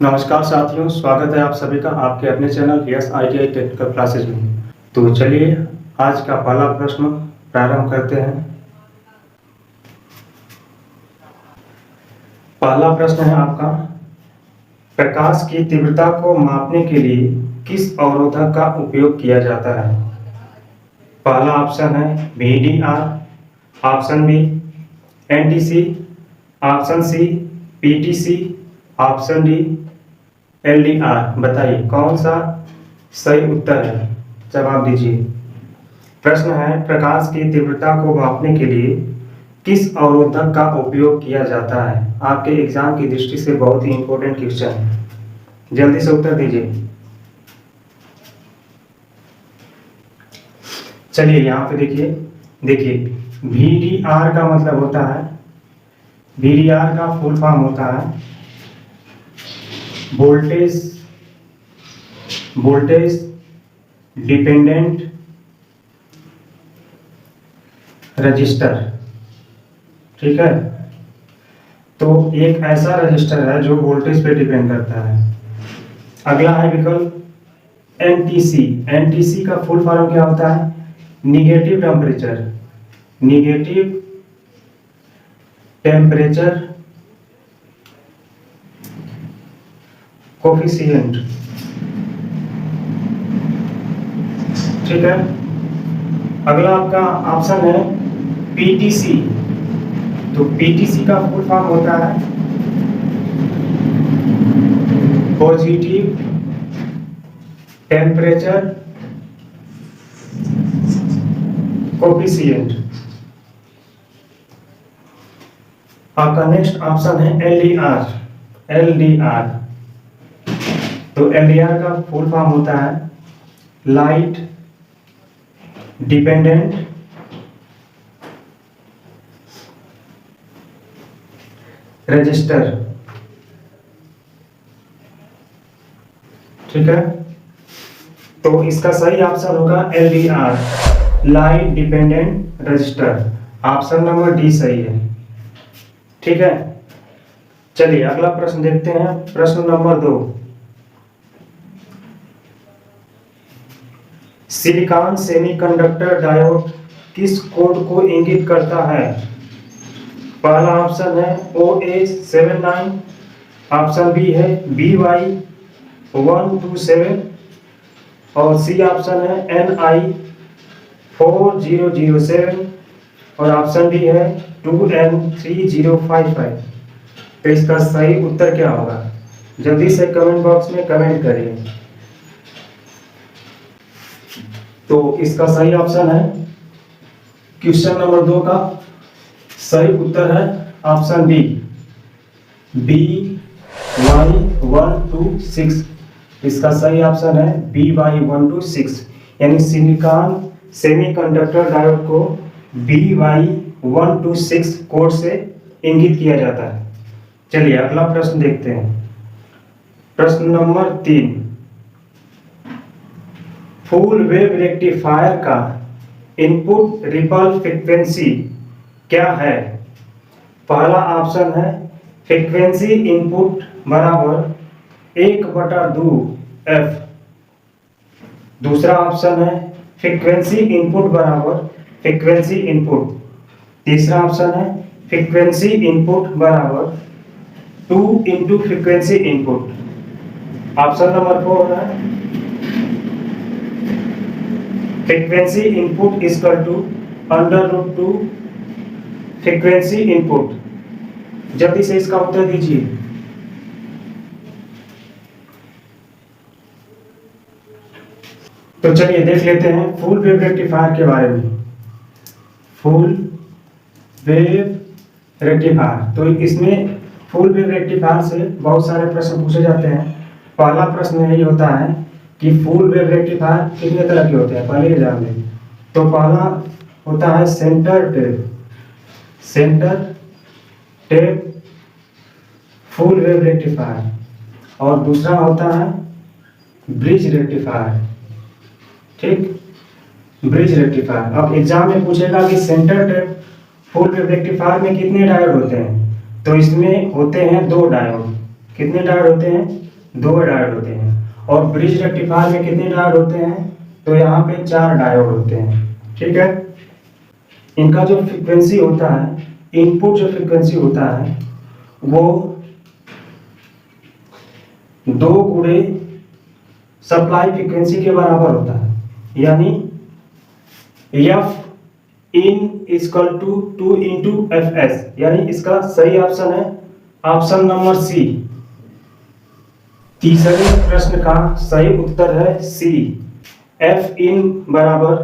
नमस्कार साथियों, स्वागत है आप सभी का आपके अपने channel yes ITI technical classes में। तो चलिए आज का पहला प्रश्न प्रारंभ करते हैं। पहला प्रश्न है आपका, प्रकाश की तीव्रता को मापने के लिए किस अवरोधक का उपयोग किया जाता है? पहला ऑप्शन है VDR, option B NTC, option C PTC, option D LDR। बताइए कौन सा सही उत्तर है, जवाब दीजिए। प्रश्न है, प्रकाश की तीव्रता को मापने के लिए किस अवरोधक का उपयोग किया जाता है? आपके एग्जाम की दृष्टि से बहुत ही इंपॉर्टेंट क्वेश्चन है, जल्दी से उत्तर दीजिए। चलिए यहाँ पे देखिए VDR का मतलब होता है, VDR का फुल फॉर्म होता है वोल्टेज डिपेंडेंट रजिस्टर। ठीक है, तो एक ऐसा रजिस्टर है जो वोल्टेज पे डिपेंड करता है। अगला है विकल्प NTC। NTC का फुल फॉर्म क्या होता है? Negative temperature coefficient. ठीक है, अगला आपका ऑप्शन है PTC। तो PTC का फुल फॉर्म होता है पॉजिटिव टेम्परेचर कोफिशिएंट। आपका नेक्स्ट ऑप्शन है LDR। तो LDR का फुल फॉर्म होता है लाइट डिपेंडेंट रजिस्टर। ठीक है, तो इसका सही ऑप्शन होगा LDR, light dependent register. Option number D सही है। ठीक है, चलिए अगला प्रश्न देखते हैं। प्रश्न नंबर 2, सिलिकॉन सेमीकंडक्टर डायोड किस कोड को इंगित करता है? पहला ऑप्शन है OA79, ऑप्शन बी है BY127 और सी ऑप्शन है NI4007 और ऑप्शन डी है 2N3055। तो इसका सही उत्तर क्या होगा? जल्दी से कमेंट बॉक्स में कमेंट करिए। तो इसका सही ऑप्शन है, क्वेश्चन नंबर 2 का सही उत्तर है ऑप्शन बी BY126। इसका सही ऑप्शन है BY126, यानी सिलिकॉन सेमीकंडक्टर डायोड को BY126 कोड से इंगित किया जाता है। चलिए अगला प्रश्न देखते हैं। प्रश्न नंबर 3, फुल वेव रेक्टिफायर का इनपुट रिपल फ्रीक्वेंसी क्या है? पहला ऑप्शन है फ्रीक्वेंसी इनपुट बराबर 1/2f। दूसरा ऑप्शन है फ्रीक्वेंसी इनपुट बराबर फ्रीक्वेंसी इनपुट। तीसरा ऑप्शन है फ्रीक्वेंसी इनपुट बराबर 2 into frequency input. Option number 4 है frequency input equal to √2 frequency input. जल्दी से इसका उत्तर दीजिए। तो चलिए देख लेते हैं फुल वेव रेक्टिफायर के बारे में। फुल वेव रेक्टिफायर, तो इसमें फुल वेव रेक्टिफायर से बहुत सारे प्रश्न पूछे जाते हैं। पहला प्रश्न यही होता है कि फुल वेव रेक्टिफायर कितने तरह के होते हैं, पहले ये जान लें। तो पहला होता है centre tap full wave rectifier, और दूसरा होता है ब्रिज रेक्टिफायर। ठीक, ब्रिज रेक्टिफायर। अब एग्जाम में पूछेगा कि centre tap full wave rectifier में कितने डायोड होते हैं? तो इसमें होते हैं 2 डायोड। कितने डायोड होते हैं? दो डायोड होते हैं। और ब्रिज रेक्टिफायर में कितने डायोड होते हैं? तो यहाँ पे 4 डायोड होते हैं। ठीक है, इनका जो फ्रीक्वेंसी होता है, इनपुट जो फ्रीक्वेंसी होता है वो 2 गुणे सप्लाई फ्रीक्वेंसी के बराबर होता है, यानी F in equal to 2 into F S, यानी इसका सही ऑप्शन है ऑप्शन नंबर सी। तीसरे प्रश्न का सही उत्तर है सी, एफ इन बराबर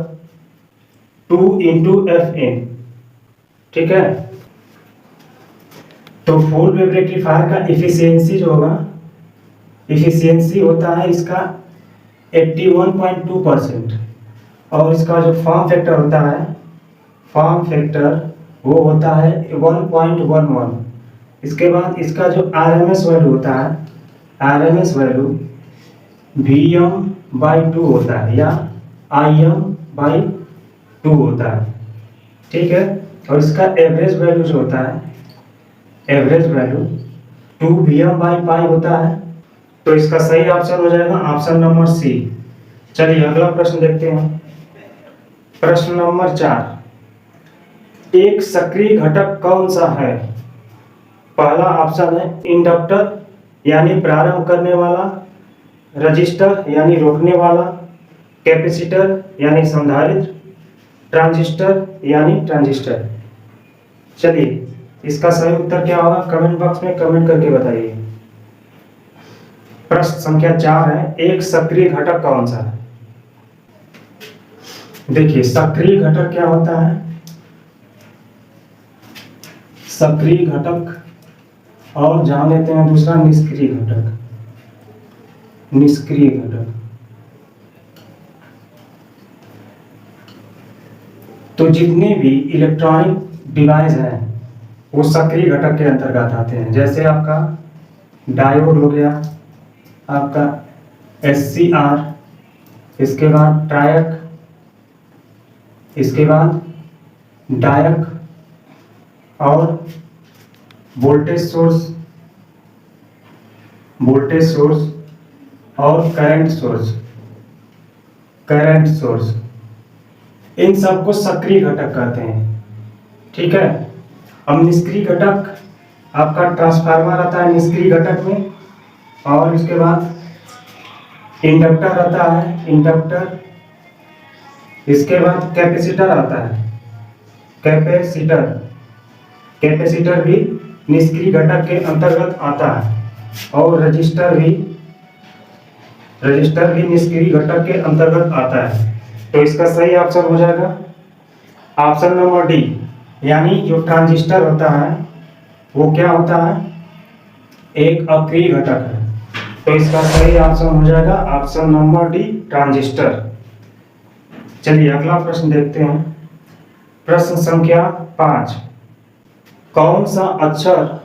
2 इंटू एफ इन। ठीक है, तो फुल वेव रेक्टिफायर का इफिशियंसी जो होगा, इफिशियंसी होता है इसका 81.2%, और इसका जो फॉर्म फैक्टर होता है, फॉर्म फैक्टर वो होता है 1.11। इसके बाद इसका जो आरएमएस वैल्यू होता है, आरएमएस वैल्यू Vm/2 होता है या Im/2 होता है। ठीक है, और इसका एवरेज वैल्यू जो होता है, एवरेज वैल्यू 2Vm/π होता है। तो इसका सही ऑप्शन हो जाएगा ऑप्शन नंबर सी। चलिए अगला प्रश्न देखते हैं। प्रश्न नंबर 4, एक सक्रिय घटक कौन सा है? पहला ऑप्शन है इंडक्टर यानी प्रारंभ करने वाला, रजिस्टर यानी रोकने वाला, कैपेसिटर यानी संधारित्र, ट्रांजिस्टर यानी ट्रांजिस्टर। चलिए इसका सही उत्तर क्या होगा कमेंट बॉक्स में कमेंट करके बताइए। प्रश्न संख्या 4 है, एक सक्रिय घटक कौन सा है? देखिए सक्रिय घटक क्या होता है, सक्रिय घटक, और जान लेते हैं दूसरा निष्क्रिय घटक। निष्क्रिय घटक तो जितने भी इलेक्ट्रॉनिक डिवाइस हैं वो सक्रिय घटक के अंतर्गत आते हैं। जैसे आपका डायोड हो गया, आपका SCR, इसके बाद ट्रायक, इसके बाद डायक, और वोल्टेज सोर्स, वोल्टेज सोर्स और करंट सोर्स, करंट सोर्स, इन सबको सक्रिय घटक कहते हैं। ठीक है, अब निष्क्रिय घटक आपका ट्रांसफार्मर आता है निष्क्रिय घटक में, और इसके बाद इंडक्टर आता है, इंडक्टर, इसके बाद कैपेसिटर आता है, कैपेसिटर, कैपेसिटर भी निष्क्रिय घटक के अंतर्गत आता है, और रजिस्टर भी, रजिस्टर भी निष्क्रिय घटक के अंतर्गत आता है। तो इसका सही ऑप्शन हो जाएगा ऑप्शन नंबर डी, यानी जो ट्रांजिस्टर होता है वो क्या होता है, एक अक्रिय घटक है। तो इसका सही ऑप्शन हो जाएगा ऑप्शन नंबर डी, ट्रांजिस्टर। चलिए अगला प्रश्न देखते हैं। प्रश्न संख्या 5, कौन सा अक्षर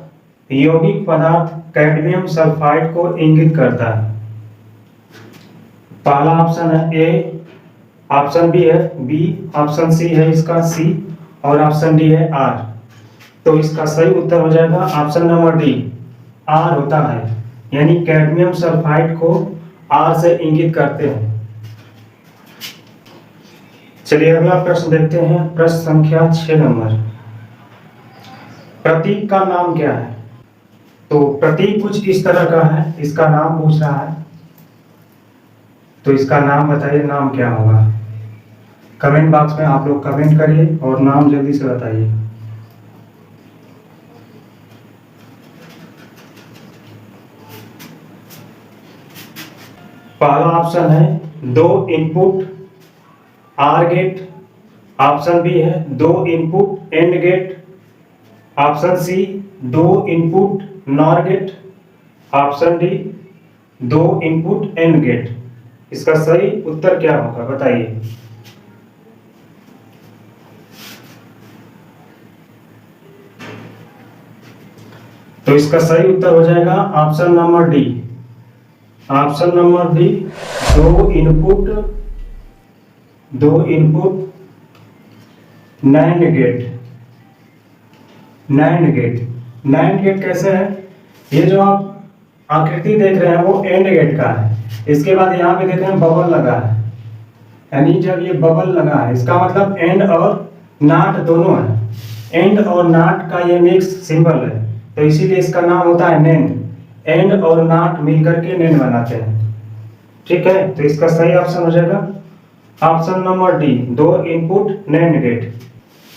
यौगिक पदार्थ कैडमियम सल्फाइड को इंगित करता है? पहला ऑप्शन है ए, ऑप्शन बी है बी, ऑप्शन सी है इसका सी, और ऑप्शन डी है आर। तो इसका सही उत्तर हो जाएगा ऑप्शन नंबर डी, आर होता है, यानी कैडमियम सल्फाइड को आर से इंगित करते हैं। चलिए अगला प्रश्न देखते हैं। प्रश्न संख्या 6 नंबर, प्रतीक का नाम क्या है? तो प्रतीक कुछ इस तरह का है, इसका नाम पूछ रहा है, तो इसका नाम बताइए, नाम क्या होगा? कमेंट बॉक्स में आप लोग कमेंट करिए और नाम जल्दी से बताइए। पहला ऑप्शन है 2 input or gate, option B है 2 input and gate, option C 2 input nor gate, option D 2 input and gate. इसका सही उत्तर क्या होगा बताइए। तो इसका सही उत्तर हो जाएगा option number D, option number D, 2 input nand gate. Nand gate, nand gate कैसे है? ये जो आकृति देख रहे हैं वो एंड गेट का है। इसके बाद यहाँ पे देख रहे हैं बबल लगा है, यानी जब ये बबल लगा है इसका मतलब एंड और नॉट दोनों है। एंड और नॉट का ये मिक्स सिंबल है, तो इसीलिए इसका नाम होता है नेंड। एंड और नॉट मिलकर के नेंड बनाते हैं। ठीक है, तो इसका सही ऑप्शन हो जाएगा ऑप्शन नंबर डी, दो इनपुट नेंड गेट।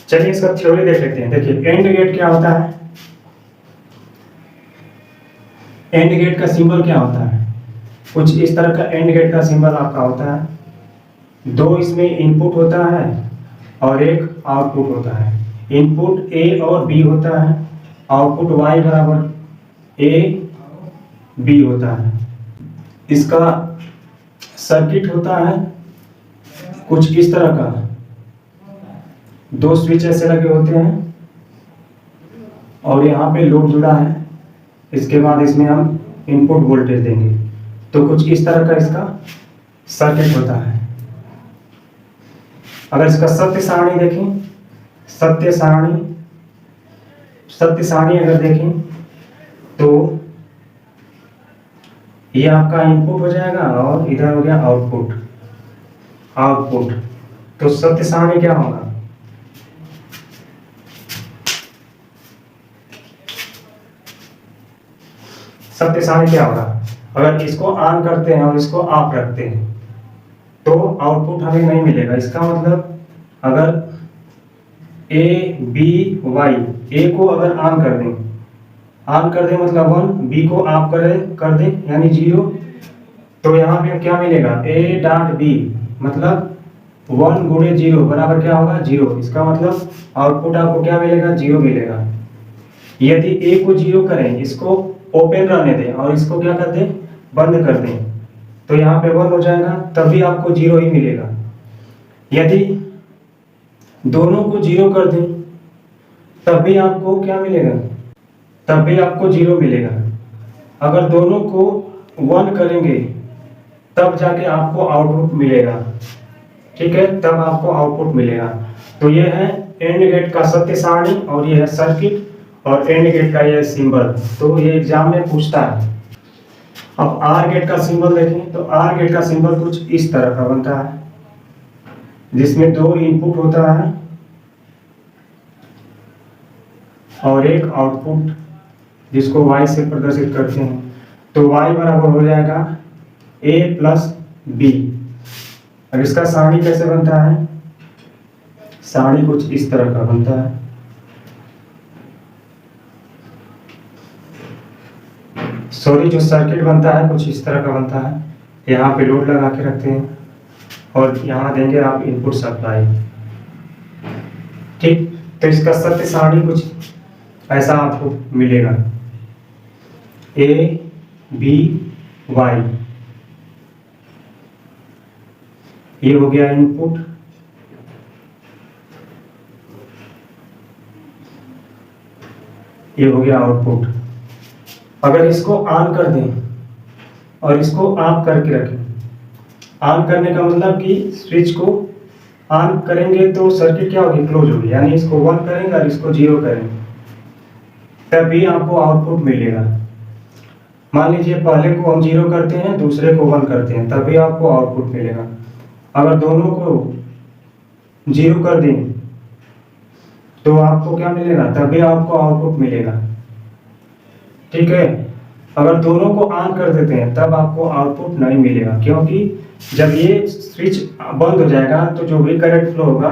चलिए इसका थ्योरी देख लेते हैं। देखिए एंड गेट क्या होता है, एंड गेट का सिंबल क्या होता है, कुछ इस तरह का एंड गेट का सिंबल आपका होता है। दो इसमें इनपुट होता है और एक आउटपुट होता है। इनपुट ए और बी होता है, आउटपुट वाई बराबर ए बी होता है। इसका सर्किट होता है कुछ इस तरह का, दो स्विच ऐसे लगे होते हैं और यहाँ पे लोड जुड़ा है। इसके बाद इसमें हम इनपुट वोल्टेज देंगे, तो कुछ इस तरह का इसका सर्किट होता है। अगर इसका सत्य सारणी देखें, सत्य सारणी अगर देखें तो ये आपका इनपुट हो जाएगा और इधर हो गया आउटपुट। तो सत्य सारणी क्या होगा, सत्य सारणी क्या होगा, अगर इसको ऑन करते हैं और इसको ऑफ रखते हैं तो आउटपुट हमें नहीं मिलेगा। इसका मतलब अगर ए बी वाई, ए को अगर ऑन कर दें मतलब 1, बी को ऑफ कर दें यानी 0, तो यहाँ पे क्या मिलेगा, ए डॉट बी मतलब 1 गुणे 0 बराबर क्या होगा 0। इसका मतलब आउटपुट आपको क्या मिलेगा, 0 मिलेगा। यदि ए को 0 करें, इसको ओपन रहने दें और इसको क्या कर दें, बंद कर दें, तो यहाँ पे 1 हो जाएगा, तभी आपको 0 ही मिलेगा। यदि दोनों को 0 कर दें तब भी आपको क्या मिलेगा, तब भी आपको 0 मिलेगा। अगर दोनों को 1 करेंगे तब जाके आपको आउटपुट मिलेगा। ठीक है, तब आपको आउटपुट मिलेगा। तो ये है एंड गेट का सत्य सारणी और ये है सर्किट और एंड गेट का ये सिंबल। तो ये एग्जाम में पूछता है। अब आर गेट का सिंबल देखें तो आर गेट का सिंबल कुछ इस तरह का बनता है, जिसमें दो इनपुट होता है और एक आउटपुट, जिसको y से प्रदर्शित करते हैं। तो y बराबर हो जाएगा a प्लस बी। अब इसका सारणी कैसे बनता है, सारणी कुछ इस तरह का बनता है। सॉरी, जो सर्किट बनता है कुछ इस तरह का बनता है। यहाँ पे लोड लगा के रखते हैं और यहाँ देंगे आप इनपुट सप्लाई। ठीक, तो इसका सत्य सारणी कुछ ऐसा आपको मिलेगा, ए बी वाई, ये हो गया इनपुट, ये हो गया आउटपुट। अगर इसको ऑन कर दें और इसको ऑफ करके रखें, ऑन करने का मतलब कि स्विच को ऑन करेंगे तो सर्किट क्या होगी, क्लोज होगी, यानी इसको 1 करेंगे और इसको 0 करेंगे तभी आपको आउटपुट मिलेगा। मान लीजिए पहले को हम 0 करते हैं, दूसरे को 1 करते हैं, तभी आपको आउटपुट मिलेगा। अगर दोनों को 0 कर दें तो आपको क्या मिलेगा, तभी आपको आउटपुट मिलेगा। ठीक है, अगर दोनों को ऑन कर देते हैं तब आपको आउटपुट नहीं मिलेगा, क्योंकि जब ये स्विच बंद हो जाएगा तो जो भी करंट फ्लो होगा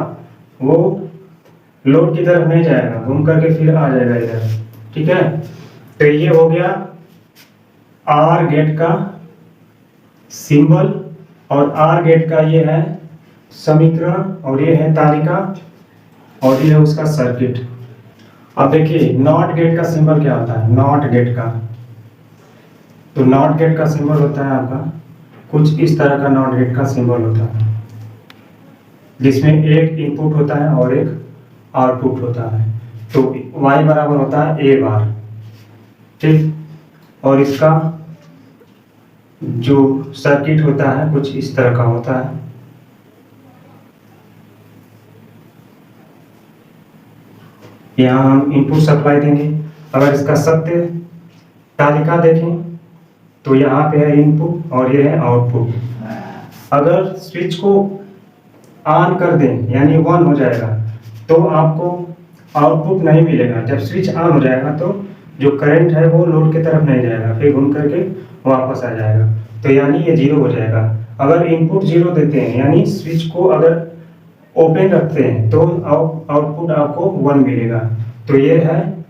वो लोड की तरफ नहीं जाएगा, घूम करके फिर आ जाएगा इधर। ठीक है, तो ये हो गया आर गेट का सिंबल और आर गेट का ये है समीकरण और ये है तालिका और ये है उसका सर्किट। अब देखिए नॉट गेट का सिंबल क्या होता है, नॉट गेट का, तो नॉट गेट का सिंबल होता है आपका कुछ इस तरह का, नॉट गेट का सिंबल होता है जिसमें एक इनपुट होता है और एक आउटपुट होता है। तो y बराबर होता है a बार। ठीक, और इसका जो सर्किट होता है कुछ इस तरह का होता है। यहाँ हम इनपुट सप्लाई देंगे। अगर इसका सत्य तालिका देखें तो यहाँ पे है इनपुट और ये है आउटपुट। अगर स्विच को ऑन कर दें यानी 1 हो जाएगा तो आपको आउटपुट नहीं मिलेगा। जब स्विच ऑन हो जाएगा तो जो करंट है वो लोड की तरफ नहीं जाएगा, फिर घूम करके वापस आ जाएगा, तो यानी ये 0 हो जाएगा। अगर इनपुट 0 देते हैं यानी स्विच को अगर ओपन रखते हैं तो आउटपुट आपको 1 मिलेगा। तो ये है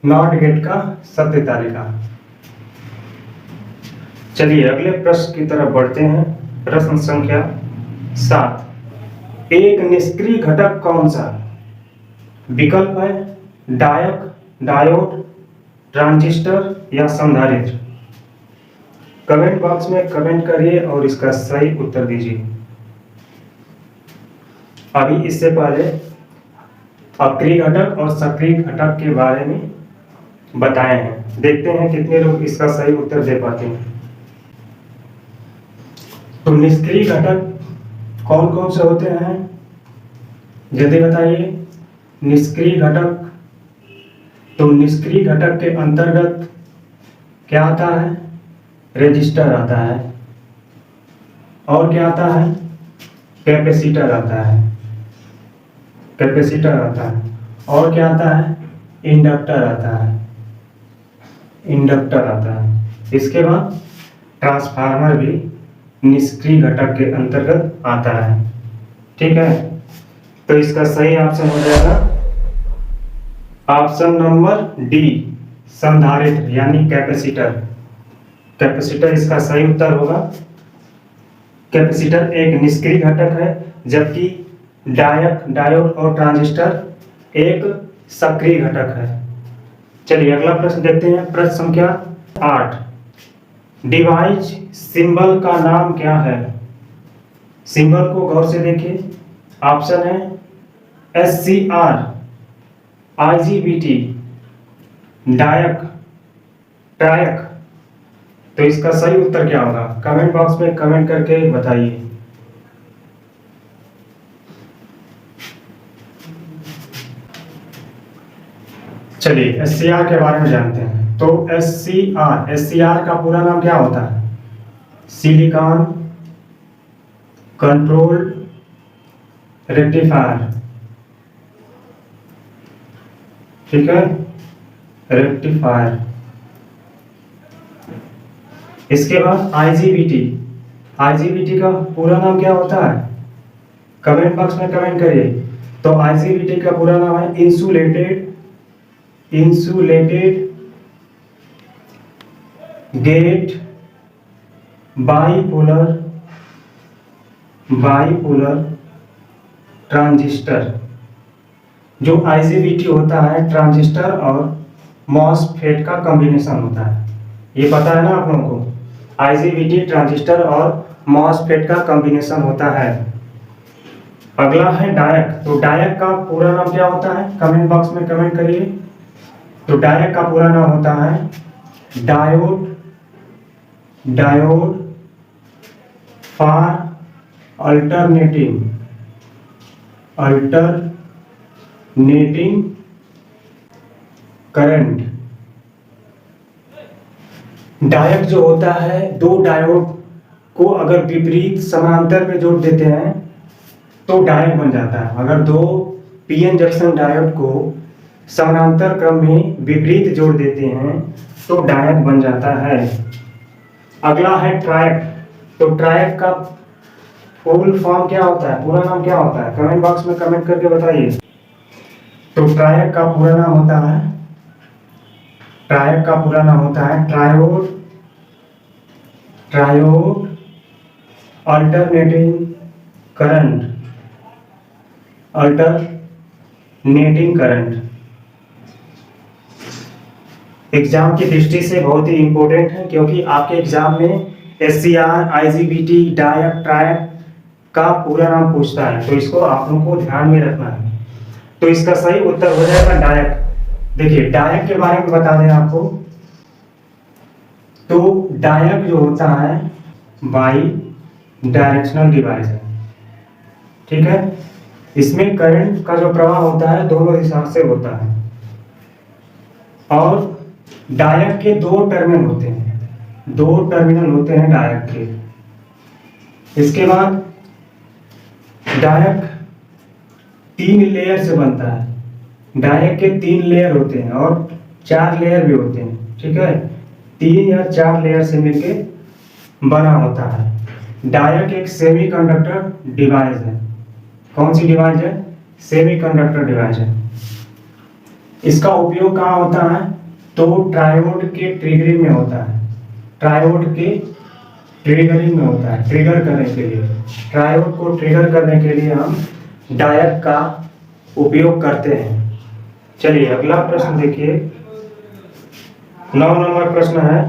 नॉट गेट का सत्य तालिका। चलिए अगले प्रश्न की तरफ बढ़ते हैं। प्रश्न संख्या 7, एक निष्क्रिय घटक कौन सा? विकल्प है डायक, डायोड, ट्रांजिस्टर या संधारित्र। कमेंट बॉक्स में कमेंट करिए और इसका सही उत्तर दीजिए। अभी इससे पहले अक्रिय घटक और सक्रिय घटक के बारे में बताए हैं, देखते हैं कितने लोग इसका सही उत्तर दे पाते हैं। तो निष्क्रिय घटक कौन कौन से होते हैं जल्दी बताइए। निष्क्रिय घटक, तो निष्क्रिय घटक के अंतर्गत क्या आता है? रेजिस्टर आता है, और क्या आता है? कैपेसिटर आता है, कैपेसिटर आता है, और क्या आता है? इंडक्टर आता है, इंडक्टर आता है। इसके बाद ट्रांसफार्मर भी निष्क्रिय घटक के अंतर्गत आता है। ठीक है, तो इसका सही ऑप्शन हो जाएगा ऑप्शन नंबर डी, संधारित्र यानी कैपेसिटर। कैपेसिटर इसका सही उत्तर होगा। कैपेसिटर एक निष्क्रिय घटक है, जबकि डायक, डायोड और ट्रांजिस्टर एक सक्रिय घटक है। चलिए अगला प्रश्न देखते हैं। प्रश्न संख्या 8, डिवाइस सिंबल का नाम क्या है? सिंबल को गौर से देखिए। ऑप्शन है SCR, IGBT, डायक, ट्रायक। तो इसका सही उत्तर क्या होगा? कमेंट बॉक्स में कमेंट करके बताइए। चलिए SCR के बारे में जानते हैं। तो SCR का पूरा नाम क्या होता है? Silicon control rectifier. ठीक है, रेक्टिफायर। इसके बाद IGBT का पूरा नाम क्या होता है? कमेंट बॉक्स में कमेंट करिए। तो IGBT का पूरा नाम है इंसुलेटेड गेट बाइपोलर ट्रांजिस्टर। जो IGBT होता है ट्रांजिस्टर और मॉसफेट का कॉम्बिनेशन होता है। ये पता है ना आप लोगों को? IGBT ट्रांजिस्टर और मॉसफेट का कॉम्बिनेशन होता है। अगला है डायक। तो डायक का पूरा नाम क्या होता है? कमेंट बॉक्स में कमेंट करिए। तो डायक का पूरा नाम होता है डायोड फॉर अल्टरनेटिंग करंट। डायक जो होता है, दो डायोड को अगर विपरीत समांतर में जोड़ देते हैं तो डायक बन जाता है। अगर दो पीएन जंक्शन डायोड को समानांतर क्रम में विपरीत जोड़ देते हैं तो डायक बन जाता है। अगला है ट्रायक। तो ट्रायक का फुल फॉर्म क्या होता है? पूरा नाम क्या होता है? कमेंट बॉक्स में कमेंट करके बताइए। तो ट्रायक का पूरा नाम होता है ट्रायोड अल्टरनेटिंग करंट। एग्जाम की दृष्टि से बहुत ही इंपॉर्टेंट है, क्योंकि आपके एग्जाम में SCR, IGBT, डायक, ट्रायक का पूरा नाम पूछता है, तो इसको आप लोगों को ध्यान में रखना है। तो इसका सही उत्तर हो जाएगा डायक। देखिए डायक के बारे में बता दें आपको। तो डायक जो होता है बाई डायरेक्शनल डिवाइस है। ठीक है, इसमें करंट का जो प्रवाह होता है दोनों दिशा से होता है। और डायक के दो टर्मिनल होते हैं। दो टर्मिनल होते हैं डायक के। इसके बाद डायक 3 लेयर से बनता है। डायक के 3 लेयर होते हैं और 4 लेयर भी होते हैं, ठीक है। 3 या 4 लेयर से मिलके बना होता है। डायक एक सेमीकंडक्टर डिवाइस है। कौन सी डिवाइस है? सेमीकंडक्टर डिवाइस है। इसका उपयोग कहाँ होता है? तो ट्रायोड के ट्रिगरिंग में होता है। ट्रायोड के ट्रिगरिंग में होता है, ट्रिगर करने के लिए। ट्रायोड को ट्रिगर करने के लिए हम डायक का उपयोग करते हैं। चलिए अगला प्रश्न देखिए। 9 नंबर प्रश्न है,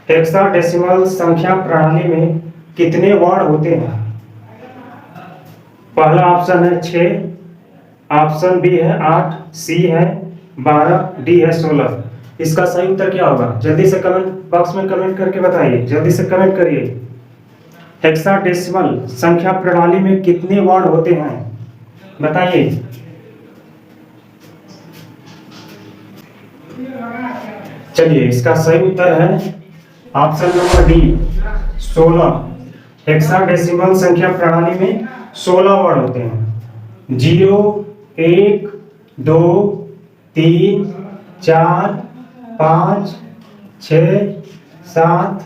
हेक्साडेसिमल संख्या प्रणाली में कितने वर्ड होते हैं? पहला ऑप्शन है 6, ऑप्शन बी है 8, सी है 12, डी है 16। इसका सही उत्तर क्या होगा? जल्दी से कमेंट बॉक्स में कमेंट करके बताइए, जल्दी से कमेंट करिए। हेक्साडेसिमल संख्या प्रणाली में कितने वर्ड होते हैं बताइए। चलिए इसका सही उत्तर है ऑप्शन नंबर डी 16। हेक्साडेसिमल संख्या प्रणाली में 16 वर्ड होते हैं। 0, 1, 2, 3, 4, 5, 6, 7,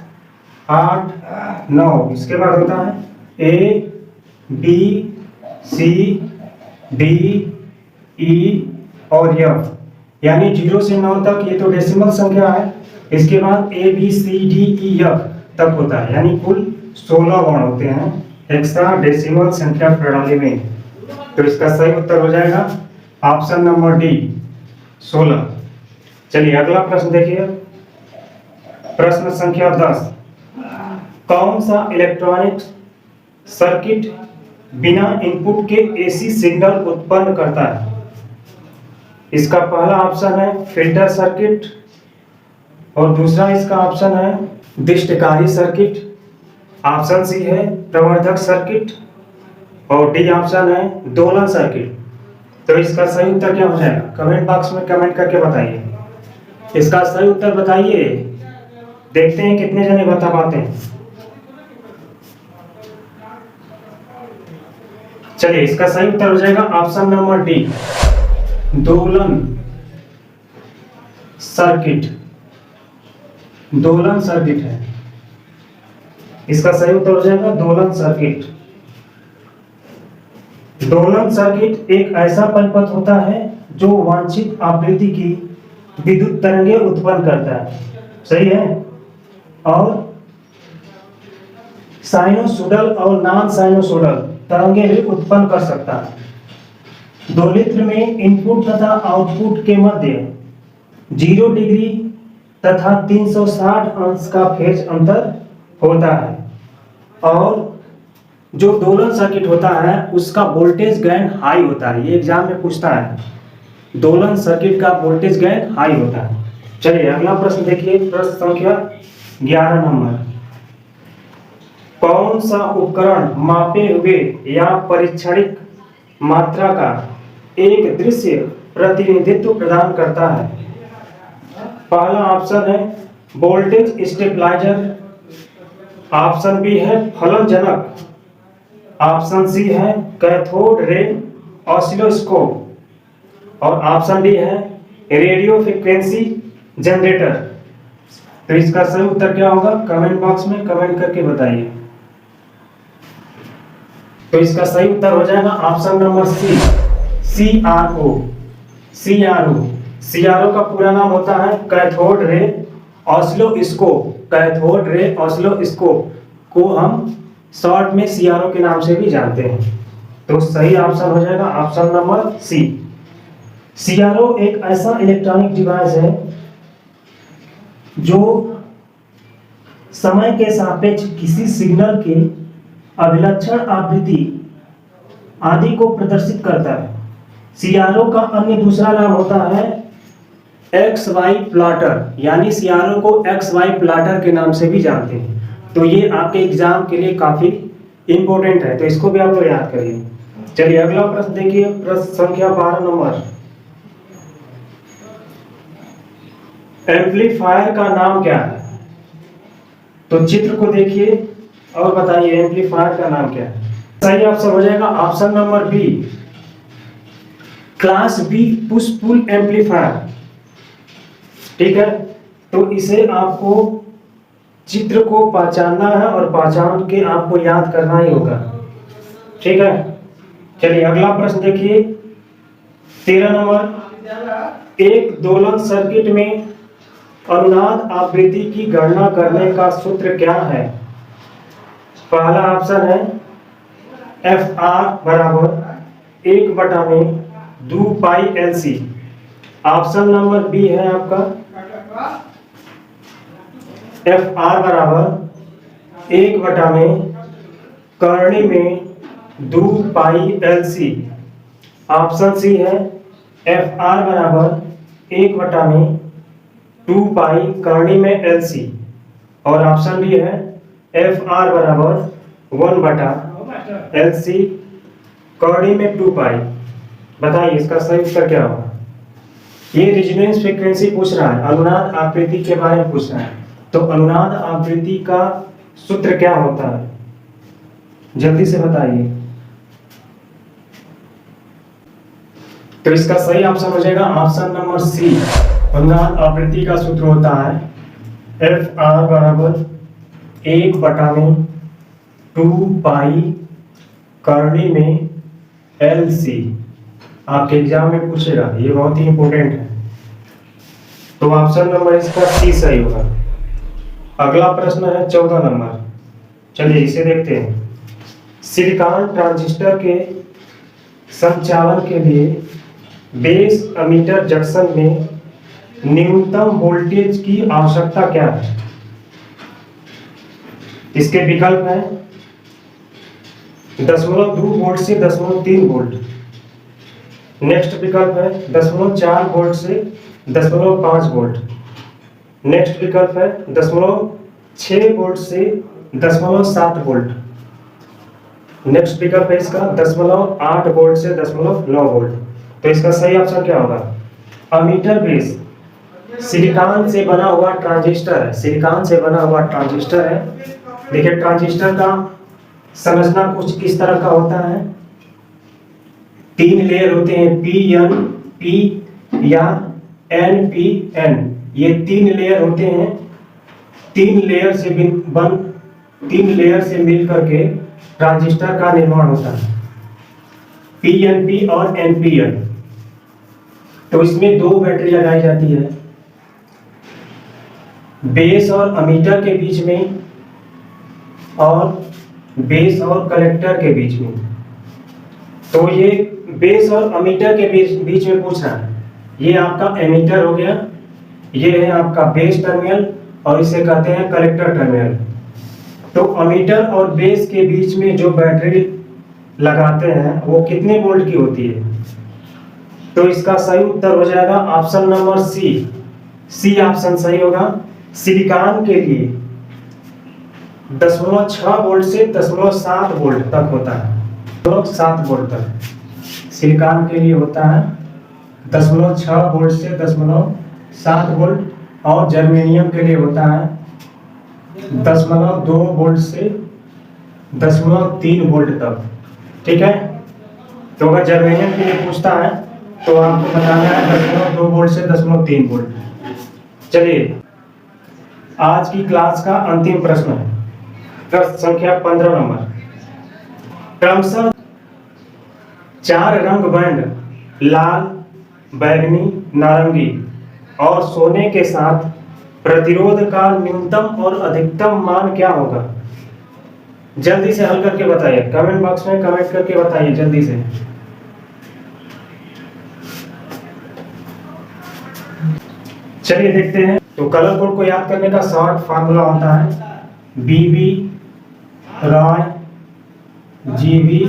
8, 9। इसके बाद होता है ए, बी, सी, डी, ई और एफ, यानी 0 से 9 तक ये तो डेसिमल संख्या है। इसके बाद ए, बी, सी, डी, ई, एफ तक होता है, यानी कुल 16 वर्ण होते हैं हेक्साडेसिमल संख्या प्रणाली में। तो इसका सही उत्तर हो जाएगा ऑप्शन नंबर डी 16। चलिए अगला प्रश्न देखिए। प्रश्न संख्या 10, कौन सा इलेक्ट्रॉनिक सर्किट बिना इनपुट के एसी सिग्नल उत्पन्न करता है? इसका पहला ऑप्शन है फिल्टर सर्किट और दूसरा इसका ऑप्शन है दिष्टकारी सर्किट, ऑप्शन सी है प्रवर्धक सर्किट और डी ऑप्शन है दोलन सर्किट। तो इसका सही उत्तर क्या हो जाएगा? कमेंट बॉक्स में कमेंट करके बताइए। इसका सही उत्तर बताइए, देखते हैं कितने जने बता पाते हैं। चलिए इसका सही उत्तर हो जाएगा ऑप्शन नंबर डी दोलन सर्किट। दोलन सर्किट है, इसका सही उत्तर हो जाएगा दोलन सर्किट। दोलन सर्किट एक ऐसा परिपथ होता है जो वांछित आवृत्ति की विद्युत तरंगें उत्पन्न करता है, सही है, और साइनोसोडल और नॉन साइनोसोडल तरंगें भी उत्पन्न कर सकता है। दोलित्र में इनपुट तथा आउटपुट के मध्य 0 डिग्री तथा 360 अंश का फेज अंतर होता है और जो दोलन सर्किट होता है उसका वोल्टेज गेन हाई होता है। ये एग्जाम में पूछता है, दोलन सर्किट का वोल्टेज गेन हाई होता है। चलिए अगला प्रश्न देखिए। प्रश्न संख्या 11 नंबर, कौन सा उपकरण मापे हुए या परीक्षणिक मात्रा का एक दृश्य प्रतिनिधित्व प्रदान करता है? पहला ऑप्शन है वोल्टेज स्टेबलाइजर, ऑप्शन बी है फलन जनक, ऑप्शन सी है कैथोड रे ऑसिलोस्कोप और ऑप्शन डी है रेडियो फ्रीक्वेंसी जनरेटर। तो इसका सही उत्तर क्या होगा? कमेंट बॉक्स में कमेंट करके बताइए। तो इसका सही उत्तर हो जाएगा option number C CRO। CRO का पूरा नाम होता है cathode ray oscilloscope. Cathode ray oscilloscope को हम शॉर्ट में CRO के नाम से भी जानते हैं। तो सही ऑप्शन हो जाएगा ऑप्शन नंबर सी। CRO एक ऐसा इलेक्ट्रॉनिक डिवाइस है जो समय के सापेक्ष किसी सिग्नल के अभिलक्षण आवृत्ति आदि को प्रदर्शित करता है। CRO का अन्य दूसरा नाम होता है XY प्लॉटर, यानी CRO को XY प्लॉटर के नाम से भी जानते हैं। तो ये आपके एग्जाम के लिए काफी इंपॉर्टेंट है, तो इसको भी आप लोग याद करिए। चलिए अगला प्रश्न देखिए। प्रश्न संख्या 12 नंबर, एम्पलीफायर का नाम क्या है? तो चित्र को देखिए और बताइए एम्पलीफायर का नाम क्या है। सही ऑप्शन हो जाएगा option number B, class B push pull amplifier. ठीक है, तो इसे आपको चित्र को पहचानना है और पहचान के आपको याद करना ही होगा। ठीक है, चलिए अगला प्रश्न देखिए 13 नंबर। एक दोलन सर्किट में अनुनाद आवृत्ति की गणना करने का सूत्र क्या है। पहला ऑप्शन है एफ आर बराबर 1/2 pi L C. Option number B है आपका एफ आर बराबर 1/2 pi L C. Option C है एफ आर बराबर 1/2 पाई करणी में एल सी। और ऑप्शन डी है एफ आर बराबर 1/LC करणी में 2 पाई। बताइए इसका सही उत्तर क्या होगा। ये रेजोनेंस फ्रीक्वेंसी पूछ रहा है, अनुनाद आवृत्ति के बारे में पूछ रहा है। तो अनुनाद आवृत्ति का सूत्र क्या होता है, जल्दी से बताइए। तो इसका सही ऑप्शन हो जाएगा ऑप्शन नंबर सी, अनुनाद आवृत्ति का सूत्र होता है एफ आर बराबर 1/2 पाई करणी में एल सी। आपके एग्जाम में पूछेगा, ये बहुत ही इंपॉर्टेंट है। तो ऑप्शन नंबर इसका सी सही होगा। अगला प्रश्न है 14 नंबर। चलिए इसे देखते हैं। सिलिकॉन ट्रांजिस्टर के संचालन के लिए बेस एमिटर जंक्शन में न्यूनतम वोल्टेज की आवश्यकता क्या है। इसके विकल्प हैं 0.2 वोल्ट से 0.3 वोल्ट। नेक्स्ट विकल्प है 0.4 वोल्ट से 0.5 वोल्ट। नेक्स्ट विकल्प है 0.6 वोल्ट से 0.7 वोल्ट। नेक्स्ट विकल्प है इसका 0.8 वोल्ट से 0.9 वोल्ट। तो इसका सही ऑप्शन क्या होगा। एमीटर बेस सिलिकॉन से बना हुआ ट्रांजिस्टर है, सिलिकॉन से बना हुआ ट्रांजिस्टर है। देखिए ट्रांजिस्टर का संरचना कुछ इस तरह का होता है। 3 लेयर होते हैं, पी एन पी या एन पी एन। ये 3 लेयर होते हैं। 3 लेयर से मिल करके ट्रांजिस्टर का निर्माण होता है, पीएनपी और एनपीएन। तो इसमें 2 बैटरी लगाई जाती है, बेस और एमीटर के बीच में और बेस और कलेक्टर के बीच में। तो ये बेस और एमीटर के बीच में पूछ रहा है। ये आपका एमीटर हो गया, ये है आपका बेस टर्मिनल और इसे कहते हैं कलेक्टर टर्मिनल। तो एमीटर और बेस के बीच में जो बैटरी लगाते हैं वो कितने वोल्ट की होती है। तो इसका सही उत्तर हो जाएगा option number C, C option सही होगा। सिलिकॉन के लिए 0.6 वोल्ट से 0.7 वोल्ट तक होता है, 0.7 वोल्ट तक सिलिकॉन के लिए होता है 0.6 वोल्ट से 0.7 वोल्ट। और जर्मेनियम के लिए होता है 0.2 वोल्ट से 0.3 वोल्ट तक। ठीक है, तो अगर जर्मेनियम के लिए पूछता है तो आपको बताना है 0.2 वोल्ट से 0.3 वोल्ट। चलिए आज की क्लास का अंतिम प्रश्न है, प्रश्न संख्या 15 नंबर। क्रमशः 4 रंग बैंड लाल, बैंगनी, नारंगी और सोने के साथ प्रतिरोध का न्यूनतम और अधिकतम मान क्या होगा। जल्दी से हल करके बताइए, कमेंट बॉक्स में कमेंट करके बताइए जल्दी से। चलिए देखते हैं। तो कलर कोड को याद करने का शॉर्ट फार्मूला होता है BB Roy GB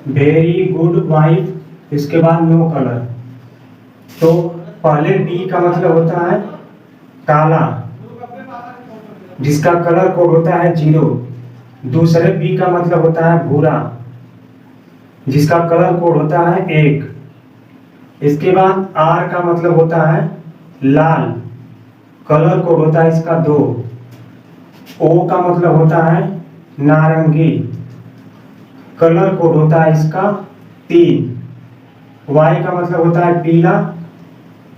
very good white, इसके बाद नो कलर। तो पहले बी का मतलब होता है काला, जिसका कलर कोड होता है 0। दूसरे बी का मतलब होता है भूरा, जिसका कलर कोड होता है 1। इसके बाद आर का मतलब होता है लाल, कलर कोड होता है इसका 2। ओ का मतलब होता है नारंगी, कलर कोड होता है इसका 3। वाई का मतलब होता है पीला,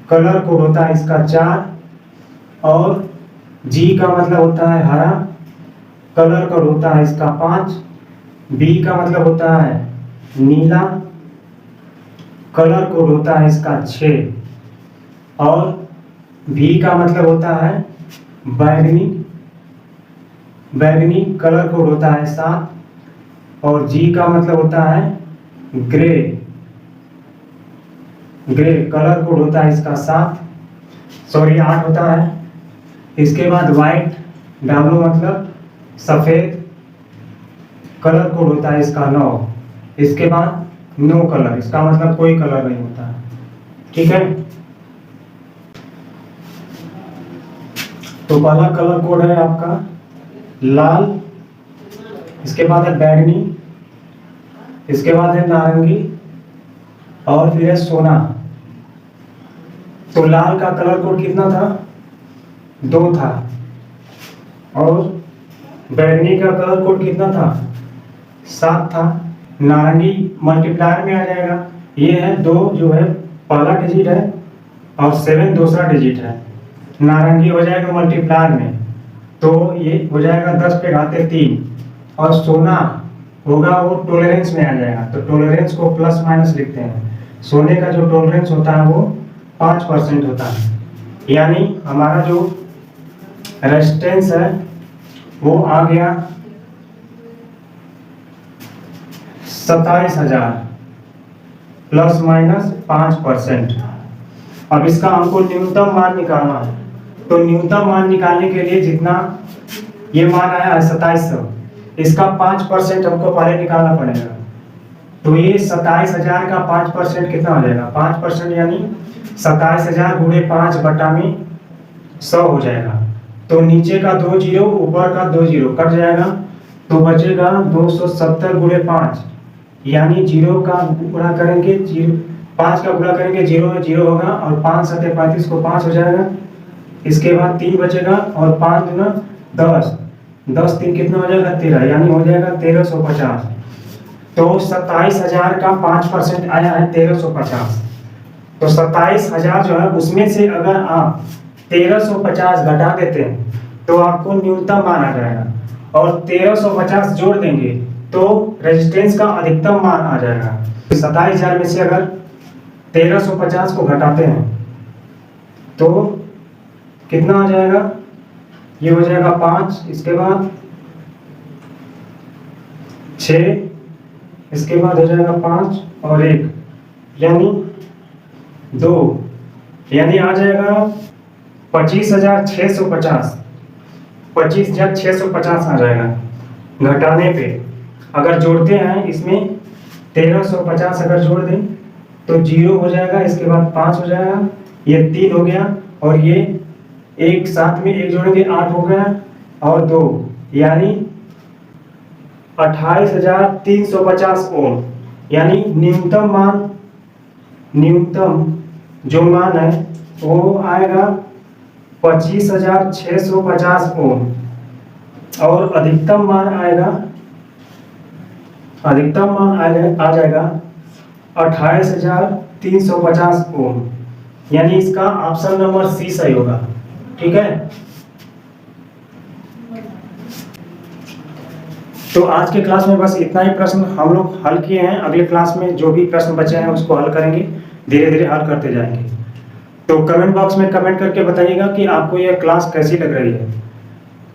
कलर कोड होता है इसका 4। और जी का मतलब होता है हरा, कलर कोड होता है इसका 5। बी का मतलब होता है नीला, कलर कोड होता है इसका 6। और भी का मतलब होता है बैगनी, बैगनी कलर कोड होता है 7। और जी का मतलब होता है ग्रे, ग्रे कलर कोड होता है इसका 8 होता है। इसके बाद वाइट डालो मतलब सफेद, कलर कोड होता है इसका 9। इसके बाद नो कलर, इसका मतलब कोई कलर नहीं होता है। ठीक है, तो पहला कलर कोड है आपका लाल, इसके बाद है बैगनी, इसके बाद है नारंगी और फिर है सोना। तो लाल का कलर कोड कितना था? 2 था। और बैगनी का कलर कोड कितना था? 7 था। नारंगी मल्टीप्लायर में आ जाएगा, ये है 2 जो है पहला डिजिट है और 7 दूसरा डिजिट है। नारंगी हो जाएगा मल्टीप्लायर में, तो ये हो जाएगा 10 पे घाते 3। और सोना होगा वो टॉलरेंस में आ जाएगा, तो टॉलरेंस को प्लस माइनस लिखते हैं। सोने का जो टॉलरेंस होता है वो 5% होता है, यानी हमारा जो रेजिस्टेंस है वो आ गया 27,000 प्लस माइनस 5%। अब इसका हमको न्यूनतम मान निकालना है, तो न्यूनतम मान निकालने के लिए जितना ये मान आया है 2700, इसका 5% हमको पहले निकालना पड़ेगा। तो ये 27,000 का 5% कितना हो जाएगा? 5% यानी 27,000 गुणे 5 बटा में 100 हो जाएगा। तो नीचे का 2 जीरो, ऊपर का 2 जीरो कट जाएगा, तो बचेगा 270 गुणे 5, यानी 0 का गुणा करेंगे 5 का गुणा करेंगे 0 में 0 होगा, और 5 7 35 को 5 हो जाएगा। इसके बाद 3 बचेगा और 5 दूना 10, 10 3 कितना हो जाएगा? 13, यानी हो जाएगा 1350। तो 27,000 का 5% आया है 1350। तो 27,000 जो है उसमें से अगर आप 1350 घटा देते हैं तो आपको न्यूनतम मान आ जाएगा, और 1350 जोड़ देंगे तो रेजिस्टेंस का अधिकतम मान आ जाएगा। 27,000 में से अगर 1350 को घटाते हैं तो कितना आ जाएगा? ये हो जाएगा 5, इसके बाद 6, इसके बाद हो जाएगा 5 और 1, यानी 2, यानी आ जाएगा 25,650। 25,650 आ जाएगा घटाने पे। अगर जोड़ते हैं इसमें 1350 अगर जोड़ दें तो 0 हो जाएगा, इसके बाद 5 हो जाएगा, ये 3 हो गया, और ये एक साथ में 1 जोड़ेंगे 8 हो गया, और 2 यानी 28,350 ओम। यानी न्यूनतम मान, न्यूनतम जो मान है वो आएगा 25,650 ओम, और अधिकतम मान आएगा, अधिकतम मान आ जाएगा 28,350 ओम। यानी इसका ऑप्शन नंबर सी सही होगा। ठीक है, तो आज के क्लास में बस इतना ही प्रश्न हम लोग हल किए हैं। अगले क्लास में जो भी प्रश्न बचे हैं उसको हल करेंगे, धीरे धीरे हल करते जाएंगे। तो कमेंट बॉक्स में कमेंट करके बताइएगा कि आपको यह क्लास कैसी लग रही है,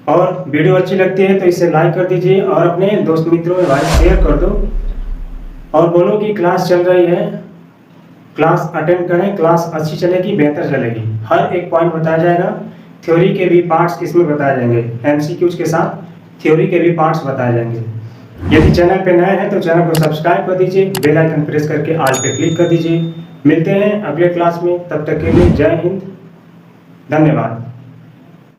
और वीडियो अच्छी लगती है तो इसे लाइक कर दीजिए और अपने दोस्त मित्रों में भाई शेयर कर दो, और बोलो कि क्लास चल रही है, क्लास अटेंड करें, क्लास अच्छी चलेगी, बेहतर चलेगी। हर एक पॉइंट बताया जाएगा, थ्योरी के भी पार्ट्स इसमें बताए जाएंगे, एमसीक्यूज के साथ थ्योरी के भी पार्ट्स बताए जाएंगे। यदि चैनल पे नए हैं तो चैनल को सब्सक्राइब कर दीजिए, बेल आइकन प्रेस करके ऑल पे क्लिक कर दीजिए। मिलते हैं अगले क्लास में, तब तक के लिए जय हिंद, धन्यवाद।